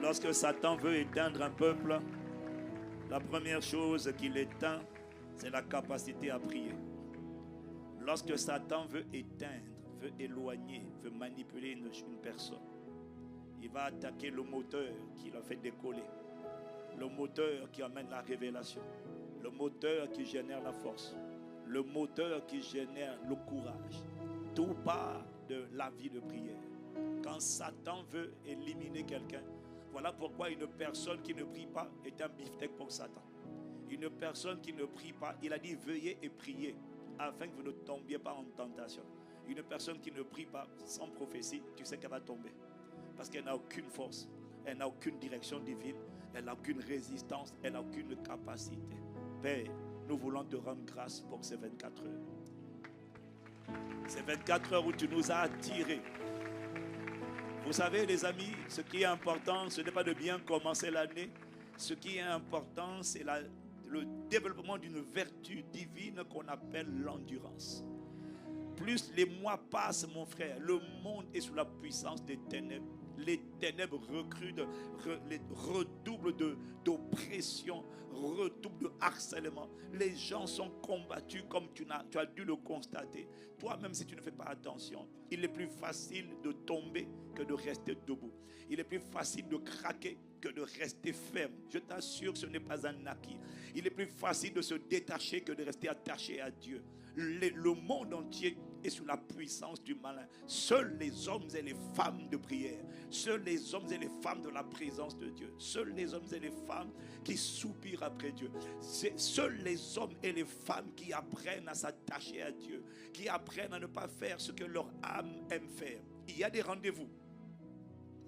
Lorsque Satan veut éteindre un peuple, la première chose qu'il éteint, c'est la capacité à prier. Lorsque Satan veut éteindre, veut éloigner, veut manipuler une personne, il va attaquer le moteur qui l'a fait décoller, le moteur qui amène la révélation, le moteur qui génère la force, le moteur qui génère le courage. Tout part de la vie de prière. Quand Satan veut éliminer quelqu'un, voilà pourquoi une personne qui ne prie pas est un beefsteak pour Satan. Une personne qui ne prie pas, il a dit veuillez et priez afin que vous ne tombiez pas en tentation. Une personne qui ne prie pas sans prophétie, tu sais qu'elle va tomber. Parce qu'elle n'a aucune force, elle n'a aucune direction divine, elle n'a aucune résistance, elle n'a aucune capacité. Père, nous voulons te rendre grâce pour ces 24 heures. Ces 24 heures où tu nous as attirés. Vous savez les amis, ce qui est important, ce n'est pas de bien commencer l'année. Ce qui est important, c'est le développement d'une vertu divine qu'on appelle l'endurance. Plus les mois passent, mon frère, le monde est sous la puissance des ténèbres. Les ténèbres redoublent d'oppression, redoublent de harcèlement. Les gens sont combattus comme tu as dû le constater. Toi-même, si tu ne fais pas attention, il est plus facile de tomber que de rester debout. Il est plus facile de craquer que de rester ferme. Je t'assure, ce n'est pas un acquis. Il est plus facile de se détacher que de rester attaché à Dieu. Le monde entier est sous la puissance du malin. Seuls les hommes et les femmes de prière, seuls les hommes et les femmes de la présence de Dieu, seuls les hommes et les femmes qui soupirent après Dieu, seuls les hommes et les femmes qui apprennent à s'attacher à Dieu, qui apprennent à ne pas faire ce que leur âme aime faire. Il y a des rendez-vous,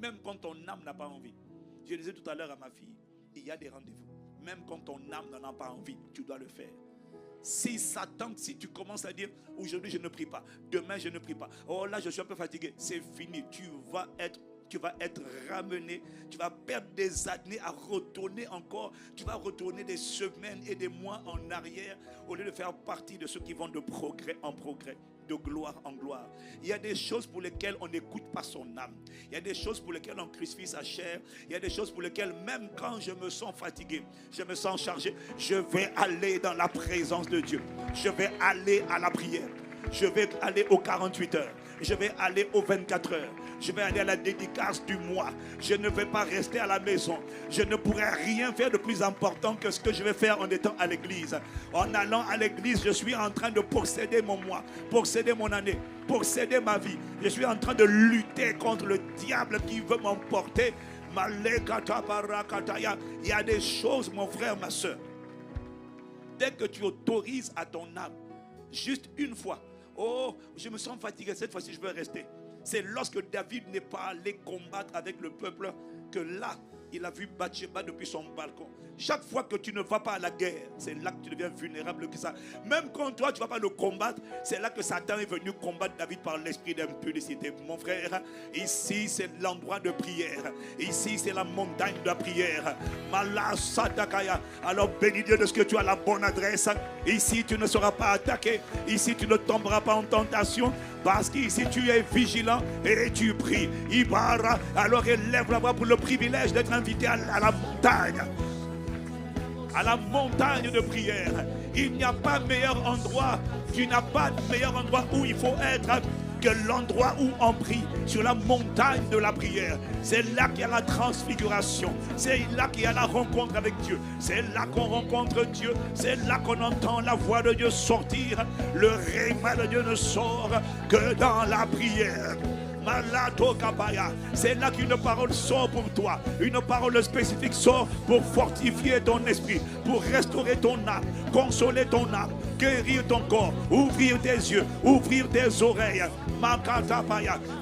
même quand ton âme n'a pas envie. Je disais tout à l'heure à ma fille, il y a des rendez-vous. Même quand ton âme n'en a pas envie, tu dois le faire. Si Satan, si tu commences à dire aujourd'hui je ne prie pas, demain je ne prie pas, oh là je suis un peu fatigué, c'est fini. Tu vas être ramené, tu vas perdre des années à retourner encore, tu vas retourner des semaines et des mois en arrière au lieu de faire partie de ceux qui vont de progrès en progrès, de gloire en gloire. Il y a des choses pour lesquelles on n'écoute pas son âme. Il y a des choses pour lesquelles on crucifie sa chair. Il y a des choses pour lesquelles même quand je me sens fatigué, je me sens chargé, je vais aller dans la présence de Dieu. Je vais aller à la prière. Je vais aller aux 48 heures. Je vais aller aux 24 heures. Je vais aller à la dédicace du mois. Je ne vais pas rester à la maison. Je ne pourrai rien faire de plus important que ce que je vais faire en étant à l'église. En allant à l'église, je suis en train de posséder mon mois, posséder mon année, posséder ma vie. Je suis en train de lutter contre le diable qui veut m'emporter. Il y a des choses, mon frère, ma soeur. Dès que tu autorises à ton âme, juste une fois, oh, je me sens fatigué, cette fois-ci je veux rester. C'est lorsque David n'est pas allé combattre avec le peuple que là, il a vu Bathsheba depuis son balcon. Chaque fois que tu ne vas pas à la guerre, c'est là que tu deviens vulnérable que ça. Même quand toi, tu ne vas pas le combattre, c'est là que Satan est venu combattre David par l'esprit d'impudicité. Mon frère, ici, c'est l'endroit de prière. Ici, c'est la montagne de la prière. Alors, bénis Dieu de ce que tu as la bonne adresse. Ici, tu ne seras pas attaqué. Ici, tu ne tomberas pas en tentation. Parce qu'ici, tu es vigilant et tu pries. Ibara, alors élève la voix pour le privilège d'être invité à la montagne. À la montagne de prière. Il n'y a pas meilleur endroit. Tu n'as pas de meilleur endroit où il faut être que l'endroit où on prie, sur la montagne de la prière. C'est là qu'il y a la transfiguration. C'est là qu'il y a la rencontre avec Dieu. C'est là qu'on rencontre Dieu. C'est là qu'on entend la voix de Dieu sortir. Le rhéma de Dieu ne sort que dans la prière. C'est là qu'une parole sort pour toi. Une parole spécifique sort pour fortifier ton esprit, pour restaurer ton âme, consoler ton âme, guérir ton corps, ouvrir tes yeux, ouvrir tes oreilles.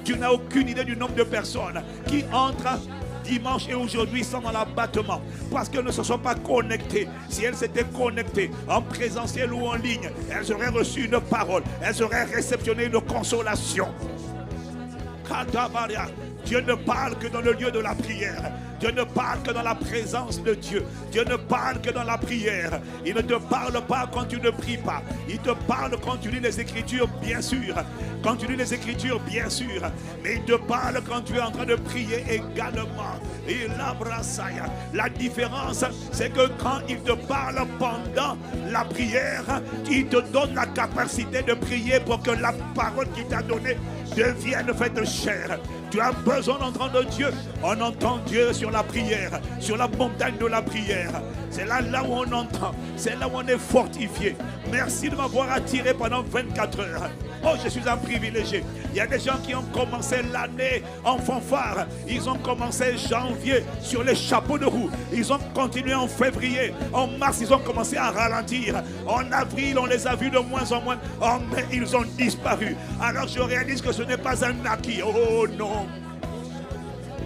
Tu n'as aucune idée du nombre de personnes qui entrent dimanche et aujourd'hui sont dans l'abattement parce qu'elles ne se sont pas connectées. Si elles s'étaient connectées en présentiel ou en ligne, elles auraient reçu une parole, elles auraient réceptionné une consolation. Dieu ne parle que dans le lieu de la prière. Dieu ne parle que dans la présence de Dieu. Dieu ne parle que dans la prière. Il ne te parle pas quand tu ne pries pas. Il te parle quand tu lis les Écritures, bien sûr. Quand tu lis les Écritures, bien sûr. Mais il te parle quand tu es en train de prier également. Il abrace. La différence, c'est que quand il te parle pendant la prière, il te donne la capacité de prier pour que la parole qu'il t'a donnée devienne faite chair. Tu as besoin d'entendre Dieu. On entend Dieu sur la prière, sur la montagne de la prière. C'est là où on entend. C'est là où on est fortifié. Merci de m'avoir attiré pendant 24 heures. Oh, je suis un privilégié. Il y a des gens qui ont commencé l'année en fanfare. Ils ont commencé janvier sur les chapeaux de roue. Ils ont continué en février. En mars, ils ont commencé à ralentir. En avril, on les a vus de moins en moins. En mai, ils ont disparu. Alors je réalise que ce n'est pas un acquis. Oh non.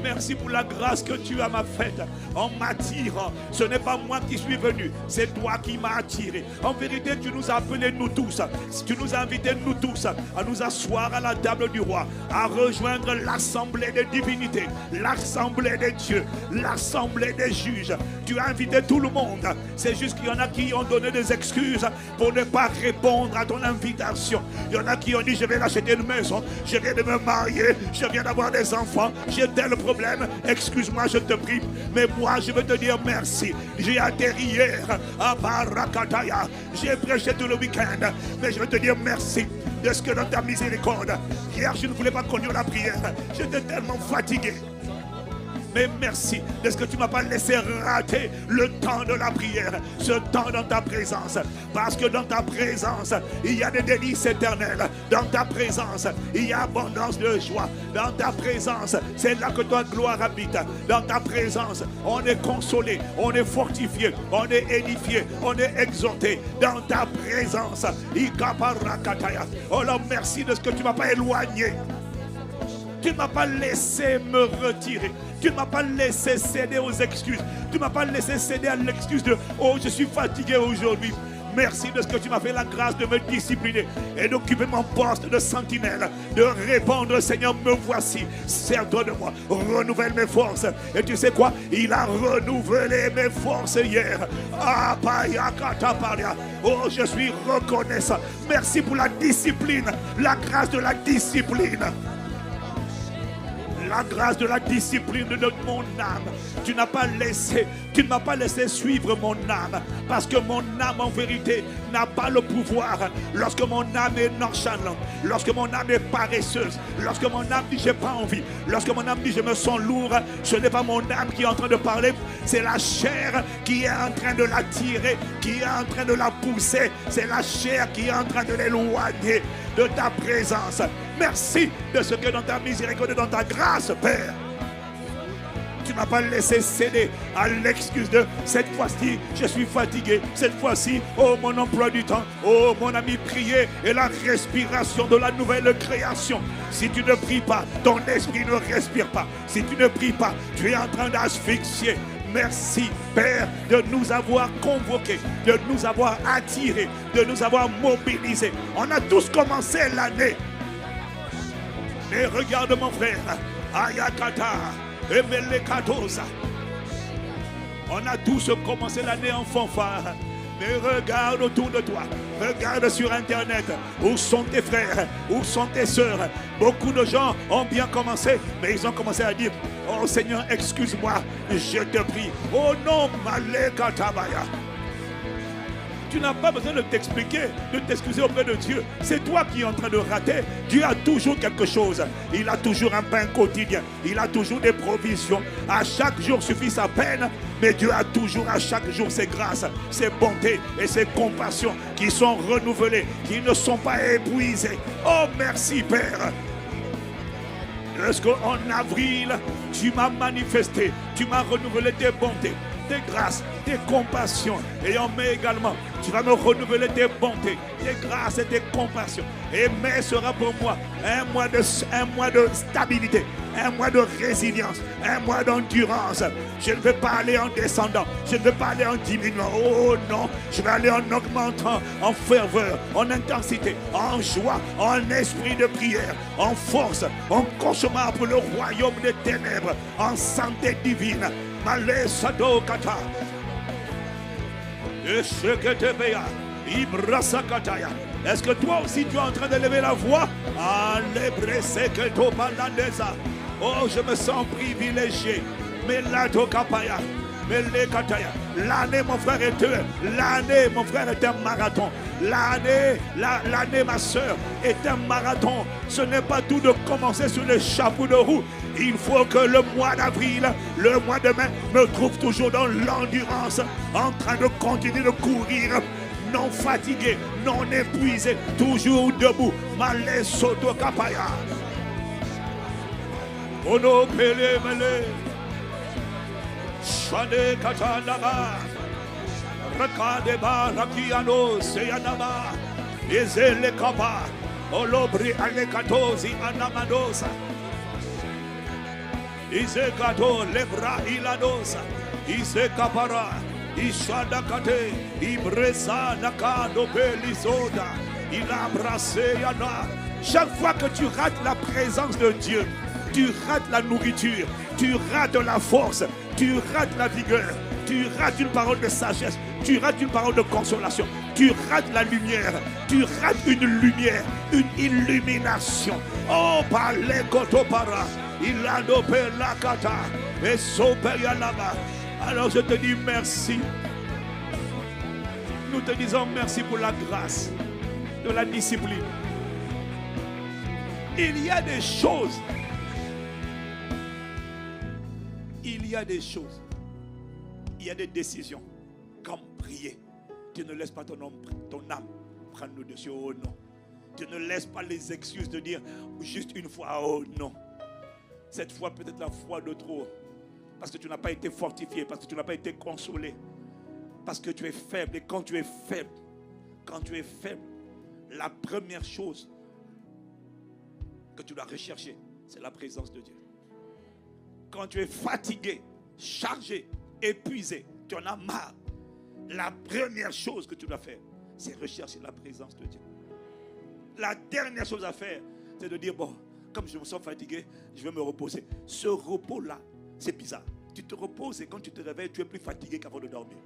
Merci pour la grâce que tu as faite en m'attirant. Ce n'est pas moi qui suis venu, c'est toi qui m'as attiré. En vérité, tu nous as appelés nous tous. Tu nous as invités nous tous à nous asseoir à la table du roi, à rejoindre l'assemblée des divinités, l'assemblée des dieux, l'assemblée des juges. Tu as invité tout le monde. C'est juste qu'il y en a qui ont donné des excuses pour ne pas répondre à ton invitation. Il y en a qui ont dit: je vais acheter une maison, je viens de me marier, je viens d'avoir des enfants, j'ai tel problème. Excuse-moi, je te prie, mais moi je veux te dire merci. J'ai atterri hier à Barakataya, j'ai prêché tout le week-end, mais je veux te dire merci de ce que dans ta miséricorde, hier je ne voulais pas conduire la prière, j'étais tellement fatigué. Mais merci de ce que tu ne m'as pas laissé rater le temps de la prière, ce temps dans ta présence. Parce que dans ta présence, il y a des délices éternelles. Dans ta présence, il y a abondance de joie. Dans ta présence, c'est là que ta gloire habite. Dans ta présence, on est consolé, on est fortifié, on est édifié, on est exhorté. Dans ta présence, oh là, merci de ce que tu ne m'as pas éloigné. Tu ne m'as pas laissé me retirer. Tu ne m'as pas laissé céder aux excuses. Tu ne m'as pas laissé céder à l'excuse de « Oh, je suis fatigué aujourd'hui ». Merci de ce que tu m'as fait la grâce de me discipliner et d'occuper mon poste de sentinelle, de répondre: Seigneur, me voici, sers-toi de moi, renouvelle mes forces. Et tu sais quoi? Il a renouvelé mes forces hier. Oh, je suis reconnaissant. Merci pour la discipline, la grâce de la discipline. La grâce de la discipline de mon âme. Tu n'as pas laissé, tu ne m'as pas laissé suivre mon âme, parce que mon âme en vérité n'a pas le pouvoir. Lorsque mon âme est nonchalante, lorsque mon âme est paresseuse, lorsque mon âme dit j'ai pas envie, lorsque mon âme dit je me sens lourd, ce n'est pas mon âme qui est en train de parler, c'est la chair qui est en train de l'attirer, qui est en train de la pousser. C'est la chair qui est en train de l'éloigner de ta présence. Merci de ce que dans ta miséricorde, dans ta grâce, Père, tu ne m'as pas laissé céder à l'excuse de cette fois-ci, je suis fatigué. Cette fois-ci, oh mon emploi du temps, oh mon ami, prier est la respiration de la nouvelle création. Si tu ne pries pas, ton esprit ne respire pas. Si tu ne pries pas, tu es en train d'asphyxier. Merci, Père, de nous avoir convoqués, de nous avoir attirés, de nous avoir mobilisés. On a tous commencé l'année. Mais regarde mon frère, Ayakata, Emelekatosa. On a tous commencé l'année en fanfare. Mais regarde autour de toi, regarde sur Internet, où sont tes frères, où sont tes sœurs. Beaucoup de gens ont bien commencé, mais ils ont commencé à dire: oh Seigneur, excuse-moi, je te prie. Oh non, Malekatabaya. Tu n'as pas besoin de t'expliquer, de t'excuser auprès de Dieu. C'est toi qui es en train de rater. Dieu a toujours quelque chose. Il a toujours un pain quotidien. Il a toujours des provisions. À chaque jour suffit sa peine. Mais Dieu a toujours à chaque jour ses grâces, ses bontés et ses compassions qui sont renouvelées, qui ne sont pas épuisées. Oh merci Père. Parce qu'en avril, tu m'as manifesté, tu m'as renouvelé tes bontés, tes grâces, tes compassions. Et en mai également, tu vas me renouveler tes bontés, tes grâces et tes compassions. Et mai sera pour moi un mois de stabilité, un mois de résilience, un mois d'endurance. Je ne vais pas aller en descendant, je ne vais pas aller en diminuant. Oh non, je vais aller en augmentant, en ferveur, en intensité, en joie, en esprit de prière, en force, en cauchemar pour le royaume des ténèbres, en santé divine. Malé Sado Kata. Est-ce que toi aussi tu es en train de lever la voix? Oh, je me sens privilégié. L'année, mon frère, l'année, mon frère, est un marathon. L'année, ma soeur, est un marathon. Ce n'est pas tout de commencer sur le chapeau de roue. Il faut que le mois d'avril, le mois de mai, me trouve toujours dans l'endurance, en train de continuer de courir, non fatigué, non épuisé, toujours debout. Malé soto kapaya. Ono pele mele. Shane katanaba. Rakadeba rakiano seyanaba. Ezele kapa. Olobri alekatozi anamadosa. Izekato lebra iladosa. Izekapara. Ishadakate. Ibresa nakado pelisoda. Il a brassé yana. Chaque fois que tu rates la présence de Dieu, tu rates la nourriture, tu rates la force, tu rates la vigueur, tu rates une parole de sagesse, tu rates une parole de consolation, tu rates la lumière, tu rates une lumière, une illumination. Oh, parle kotopara, il a dopé la kata, et sopeyanaba. Alors je te dis merci. Nous te disons merci pour la grâce de la discipline. Il y a des choses. Il y a des choses. Il y a des décisions. Comme prier. Tu ne laisses pas ton âme prendre le dessus. Oh non. Tu ne laisses pas les excuses de dire juste une fois. Oh non. Cette fois peut-être la fois de trop. Parce que tu n'as pas été fortifié. Parce que tu n'as pas été consolé. Parce que tu es faible. Et quand tu es faible, la première chose que tu dois rechercher, c'est la présence de Dieu. Quand tu es fatigué, chargé, épuisé, tu en as marre, la première chose que tu dois faire, c'est rechercher la présence de Dieu. La dernière chose à faire, c'est de dire, bon, comme je me sens fatigué, je vais me reposer. Ce repos-là, c'est bizarre. Tu te reposes et quand tu te réveilles, tu es plus fatigué qu'avant de dormir.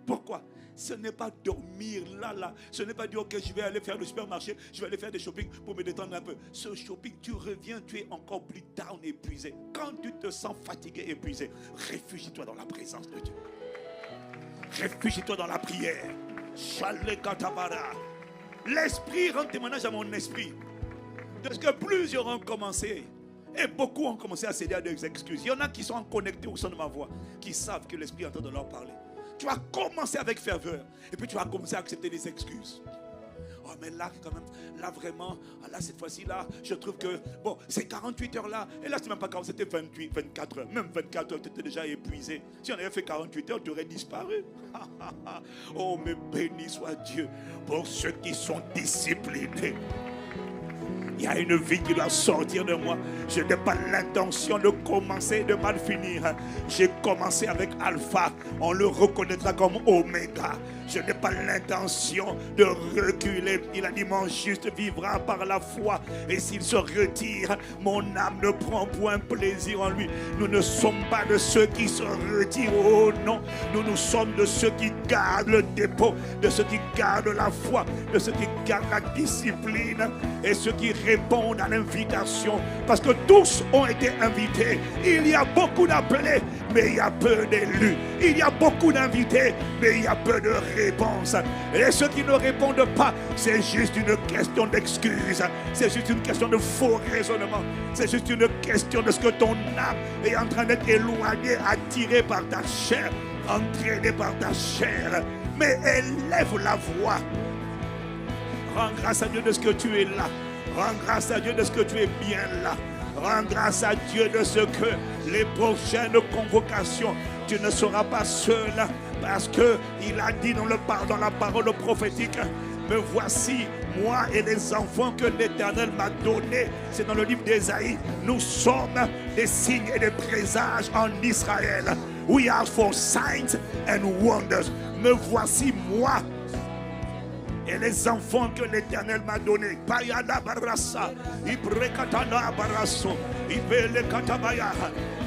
Pourquoi? Ce n'est pas dormir là. Ce n'est pas dire que je vais aller faire le supermarché, je vais aller faire des shopping pour me détendre un peu. Ce shopping, tu reviens, tu es encore plus down, épuisé. Quand tu te sens fatigué, épuisé, réfugie-toi dans la présence de Dieu. Réfugie-toi dans la prière. L'esprit rend témoignage à mon esprit de ce que plusieurs ont commencé. Et beaucoup ont commencé à céder à des excuses. Il y en a qui sont connectés au son de ma voix, qui savent que l'esprit est en train de leur parler. Tu vas commencer avec ferveur. Et puis tu vas commencer à accepter des excuses. Oh mais là quand même, là vraiment, là cette fois-ci là, je trouve que, bon, c'est 48 heures là. Et là c'est même pas 40, c'était 28, 24 heures. Même 24 heures, tu étais déjà épuisé. Si on avait fait 48 heures, tu aurais disparu. Oh mais béni soit Dieu pour ceux qui sont disciplinés. Il y a une vie qui doit sortir de moi. Je n'ai pas l'intention de commencer et de mal finir. J'ai commencé avec Alpha. On le reconnaîtra comme Oméga. Je n'ai pas l'intention de reculer. Il a dit, mon juste vivra par la foi. Et s'il se retire, mon âme ne prend point plaisir en lui. Nous ne sommes pas de ceux qui se retirent. Oh non. Nous sommes de ceux qui gardent le dépôt. De ceux qui gardent la foi. De ceux qui gardent la discipline. Et ceux qui répondent à l'invitation. Parce que tous ont été invités. Il y a beaucoup d'appelés, mais il y a peu d'élus. Il y a beaucoup d'invités, mais il y a peu de réponses. Et ceux qui ne répondent pas, c'est juste une question d'excuse. C'est juste une question de faux raisonnement. C'est juste une question de ce que ton âme est en train d'être éloignée, attirée par ta chair, entraînée par ta chair. Mais élève la voix. Rends grâce à Dieu de ce que tu es là. Rends grâce à Dieu de ce que tu es bien là. Rends grâce à Dieu de ce que les prochaines convocations, tu ne seras pas seul, parce qu'il a dit dans la parole prophétique, me voici, moi et les enfants que l'Éternel m'a donnés. C'est dans le livre d'Ésaïe. Nous sommes des signes et des présages en Israël. We are for signs and wonders. Me voici, moi et les enfants que l'Éternel m'a donnés.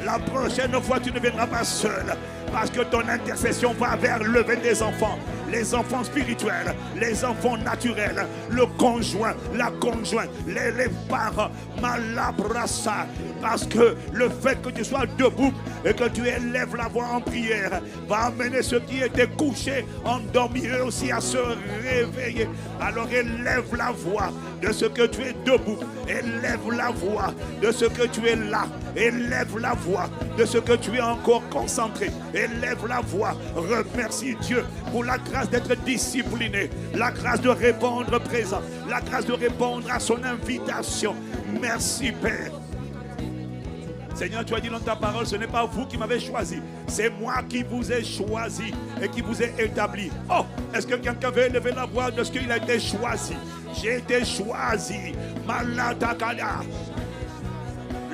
La prochaine fois, tu ne viendras pas seul, parce que ton intercession va vers lever des enfants. Les enfants spirituels, les enfants naturels, le conjoint, la conjointe, les parents, malabrassa. Parce que le fait que tu sois debout et que tu élèves la voix en prière va amener ceux qui étaient couchés, endormis eux aussi à se réveiller. Alors élève la voix de ce que tu es debout. Élève la voix de ce que tu es là. Élève la voix de ce que tu es encore concentré. Élève la voix. Remercie Dieu pour la grâce d'être discipliné, la grâce de répondre présent, la grâce de répondre à son invitation. Merci Père. Seigneur, tu as dit dans ta parole, ce n'est pas vous qui m'avez choisi, c'est moi qui vous ai choisi et qui vous ai établi. Oh, est-ce que quelqu'un veut élever la voix de ce qu'il a été choisi? J'ai été choisi. Malatakaya.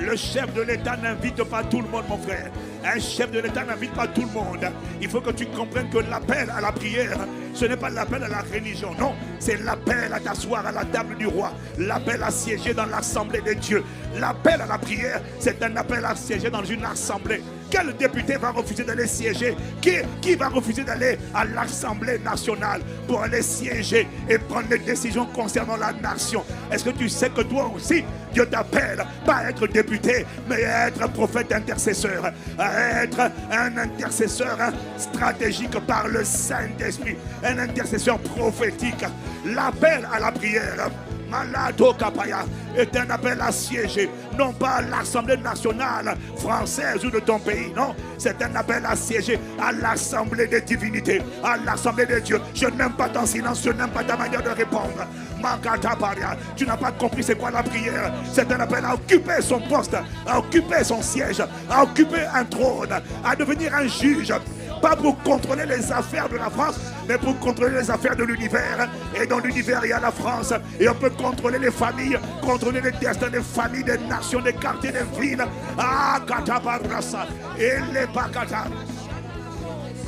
Le chef de l'État n'invite pas tout le monde, mon frère. Un chef de l'État n'invite pas tout le monde. Il faut que tu comprennes que l'appel à la prière, ce n'est pas l'appel à la religion. Non, c'est l'appel à t'asseoir à la table du roi. L'appel à siéger dans l'assemblée de Dieu. L'appel à la prière, c'est un appel à siéger dans une assemblée. Quel député va refuser d'aller siéger? Qui va refuser d'aller à l'Assemblée nationale pour aller siéger et prendre des décisions concernant la nation? Est-ce que tu sais que toi aussi, Dieu t'appelle pas à être député, mais à être prophète intercesseur, à être un intercesseur stratégique par le Saint-Esprit, un intercesseur prophétique. L'appel à la prière, Malado Kapaya, est un appel à siéger, non pas à l'Assemblée nationale française ou de ton pays, non, c'est un appel à siéger à l'Assemblée des divinités, à l'Assemblée de Dieu. Je n'aime pas ton silence, je n'aime pas ta manière de répondre. Tu n'as pas compris c'est quoi la prière. C'est un appel à occuper son poste, à occuper son siège, à occuper un trône, à devenir un juge. Pas pour contrôler les affaires de la France, mais pour contrôler les affaires de l'univers. Et dans l'univers, il y a la France. Et on peut contrôler les familles, contrôler les destins des familles, des nations, des quartiers, des villes. Ah, Katabarasa. Et les Bakata.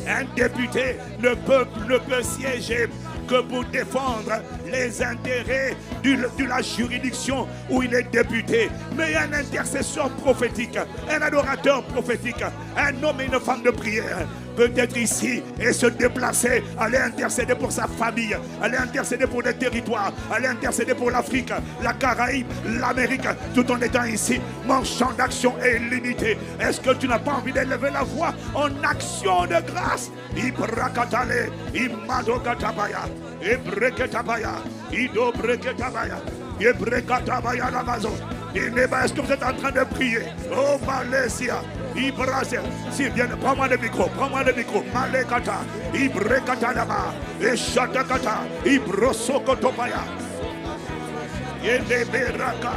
Un député ne peut siéger que pour défendre les intérêts de la juridiction où il est député. Mais un intercesseur prophétique, un adorateur prophétique, un homme et une femme de prière peut être ici et se déplacer, aller intercéder pour sa famille, aller intercéder pour des territoires, aller intercéder pour l'Afrique, la Caraïbe, l'Amérique, tout en étant ici. Mon champ d'action est limité. Est-ce que tu n'as pas envie d'élever la voix en action de grâce? Ibrakatale, Imadogatabaya, Ibreketabaya, Idobreketabaya, Ibrekatabaya l'Amazon. Est-ce que vous êtes en train de prier? Oh Malaysia, Ibrase, si bien, prends-moi le micro, Malekata, Ibrekatadama, Eshatakata, Ibrosokotopaya, Yedeberaka,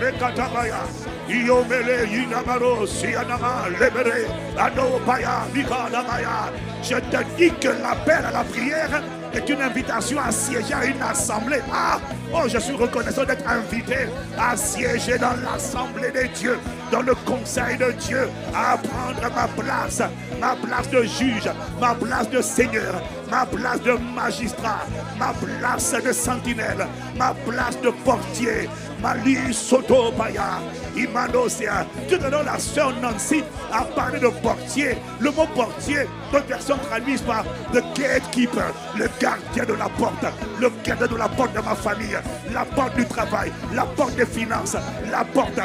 Rekatabaya, Iomele, Yinamaro, Sianama, Lebere, Adopaya, Mikadamaya. Je te dis que l'appel à la prière est une invitation à siéger à une assemblée. Ah, oh, je suis reconnaissant d'être invité à siéger dans l'assemblée de Dieu, dans le conseil de Dieu, à prendre ma place de juge, ma place de seigneur, ma place de magistrat, ma place de sentinelle, ma place de portier. Mali Sotopaya, Imanosia. Tout à l'heure, la sœur Nancy a parlé de portier. Le mot portier, d'autres personnes traduisent par the gatekeeper, le gardien de la porte, le gardien de la porte de ma famille, la porte du travail, la porte des finances, la porte.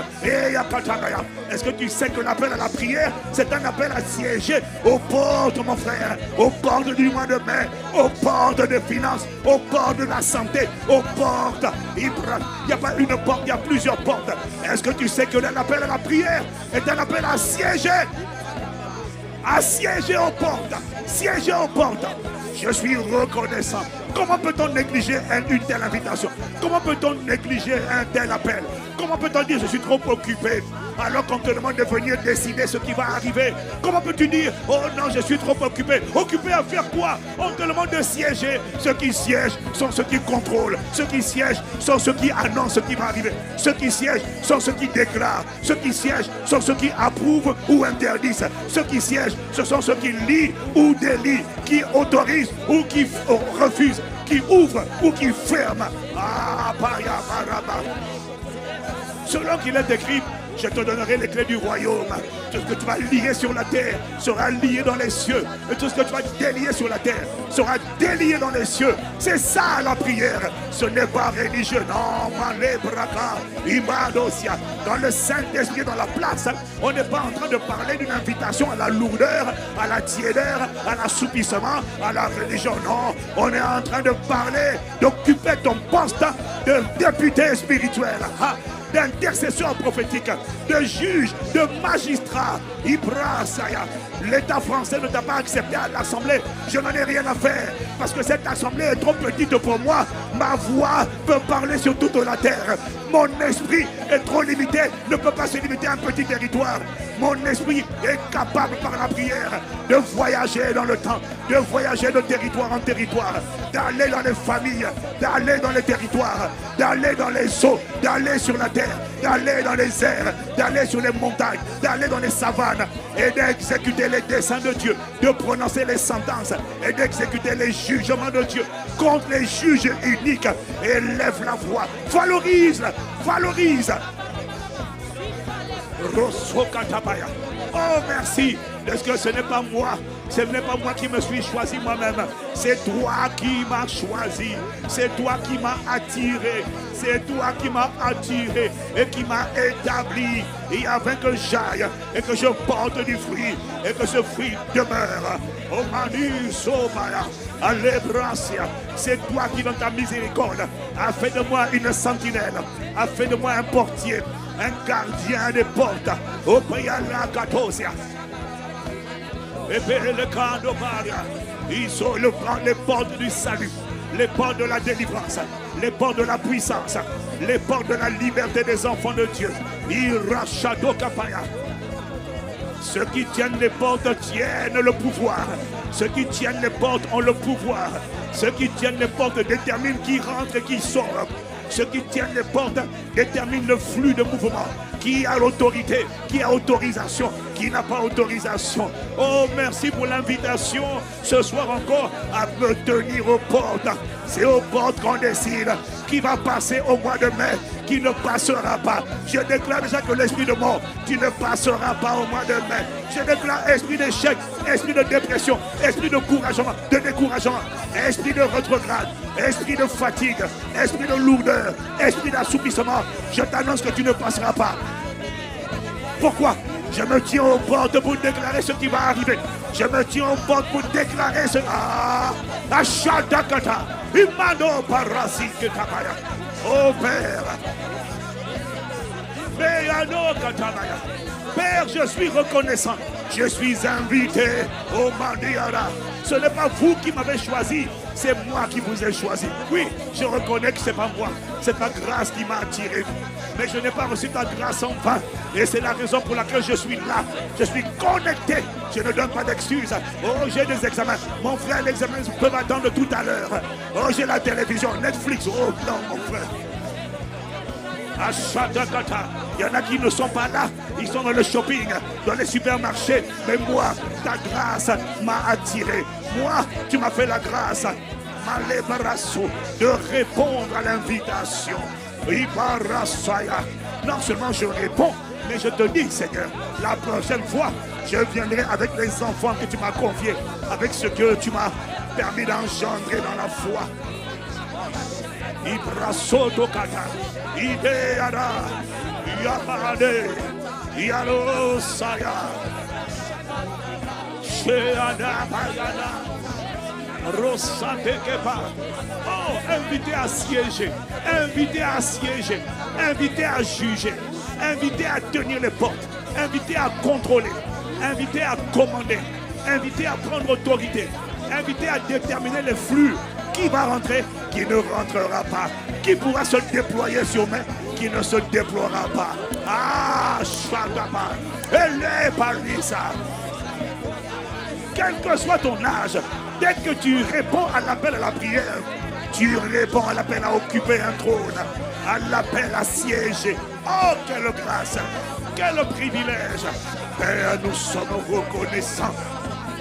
Est-ce que tu sais que l'appel à la prière, c'est un appel à siéger aux portes, mon frère, aux portes du mois de mai, aux portes des finances, aux portes de la santé, aux portes. Il n'y a pas une porte, il y a plusieurs portes. Est-ce que tu sais que l'appel à la prière est un appel à siéger? À siéger aux portes. Siéger aux portes. Je suis reconnaissant. Comment peut-on négliger une telle invitation? Comment peut-on négliger un tel appel? Comment peut-on dire je suis trop occupé? alors qu'on te demande de venir décider ce qui va arriver? Comment peux-tu dire, oh non, je suis trop occupé? Occupé à faire quoi? On te demande de siéger. Ceux qui siègent sont ceux qui contrôlent. Ceux qui siègent sont ceux qui annoncent ce qui va arriver. Ceux qui siègent sont ceux qui déclarent. Ceux qui siègent sont ceux qui approuvent ou interdisent. Ceux qui siègent, ce sont ceux qui lient ou délient, qui autorisent ou qui refusent, qui ouvrent ou qui ferment. Ah, selon qu'il est écrit, je te donnerai les clés du royaume. Tout ce que tu vas lier sur la terre sera lié dans les cieux. Et tout ce que tu vas délier sur la terre sera délié dans les cieux. C'est ça la prière. Ce n'est pas religieux. Non, dans le Saint-Esprit, dans la place, on n'est pas en train de parler d'une invitation à la lourdeur, à la tiédeur, à l'assoupissement, à la religion. Non, on est en train de parler d'occuper ton poste de député spirituel, d'intercesseur prophétique, de juge, de magistrat. L'État français ne t'a pas accepté à l'Assemblée. Je n'en ai rien à faire parce que cette Assemblée est trop petite pour moi. Ma voix peut parler sur toute la terre. Mon esprit est trop limité, ne peut pas se limiter à un petit territoire. Mon esprit est capable par la prière de voyager dans le temps, de voyager de territoire en territoire, d'aller dans les familles, d'aller dans les territoires, d'aller dans les eaux, d'aller sur la terre, d'aller dans les airs, d'aller sur les montagnes, d'aller dans les savanes et d'exécuter les desseins de Dieu, de prononcer les sentences et d'exécuter les jugements de Dieu contre les juges uniques. Élève la voix, valorise. Oh merci, parce que ce n'est pas moi. Ce n'est pas moi qui me suis choisi moi-même. C'est toi qui m'as choisi. C'est toi qui m'as attiré. C'est toi qui m'as attiré et qui m'as établi. Et afin que j'aille et que je porte du fruit et que ce fruit demeure. Oh Manu Sobaya, Alebrasia. C'est toi qui dans ta miséricorde a fait de moi une sentinelle, a fait de moi un portier, un gardien des portes. Oh Payala Katosia. Et le canot ils sont les portes du salut, les portes de la délivrance, les portes de la puissance, les portes de la liberté des enfants de Dieu. Ceux qui tiennent les portes tiennent le pouvoir. Ceux qui tiennent les portes ont le pouvoir. Ceux qui tiennent les portes déterminent qui rentre et qui sort. Ceux qui tiennent les portes déterminent le flux de mouvement. Qui a l'autorité, qui a autorisation, qui n'a pas autorisation. Oh, merci pour l'invitation ce soir encore à me tenir aux portes. C'est aux portes qu'on décide qui va passer au mois de mai, qui ne passera pas. Je déclare déjà que l'esprit de mort, qui ne passera pas au mois de mai. Je déclare esprit d'échec, esprit de dépression, esprit de découragement, esprit de rétrograde, esprit de fatigue, esprit de lourdeur, esprit d'assoupissement. Je t'annonce que tu ne passeras pas. Pourquoi? Je me tiens aux portes pour déclarer ce qui va arriver. Je me tiens aux portes pour déclarer ce... Ashadakata, Imano Parasi Ketabaya. Oh Père, Père, je suis reconnaissant. Je suis invité au Mandiara. Ce n'est pas vous qui m'avez choisi, c'est moi qui vous ai choisi. Oui, je reconnais que ce n'est pas moi, c'est ta grâce qui m'a attiré. Mais je n'ai pas reçu ta grâce en vain. Et c'est la raison pour laquelle je suis là. Je suis connecté. Je ne donne pas d'excuses. Oh, j'ai des examens. Mon frère, les examens peuvent attendre tout à l'heure. Oh, j'ai la télévision, Netflix. Oh non, mon frère. Il y en a qui ne sont pas là. Ils sont dans le shopping, dans les supermarchés. Mais moi, ta grâce m'a attiré. Moi, tu m'as fait la grâce de répondre à l'invitation. Non seulement je réponds, mais je te dis, Seigneur, la prochaine fois, je viendrai avec les enfants que tu m'as confiés, avec ce que tu m'as permis d'engendrer dans la foi. Ibrasoto kata, ideada, yamade, yalo saya, sheada bayana, rosate kepa. Oh, invité à siéger, invité à siéger, invité à juger, invité à tenir les portes, invité à contrôler, invité à commander, invité à prendre autorité, invité à déterminer les flux. Qui va rentrer, qui ne rentrera pas, qui pourra se déployer sur main, qui ne se déploiera pas. Ah, Shadaba, elle est Parisa. Quel que soit ton âge, dès que tu réponds à l'appel à la prière, tu réponds à l'appel à occuper un trône, à l'appel à siéger. Oh, quelle grâce, quel privilège. Père, nous sommes reconnaissants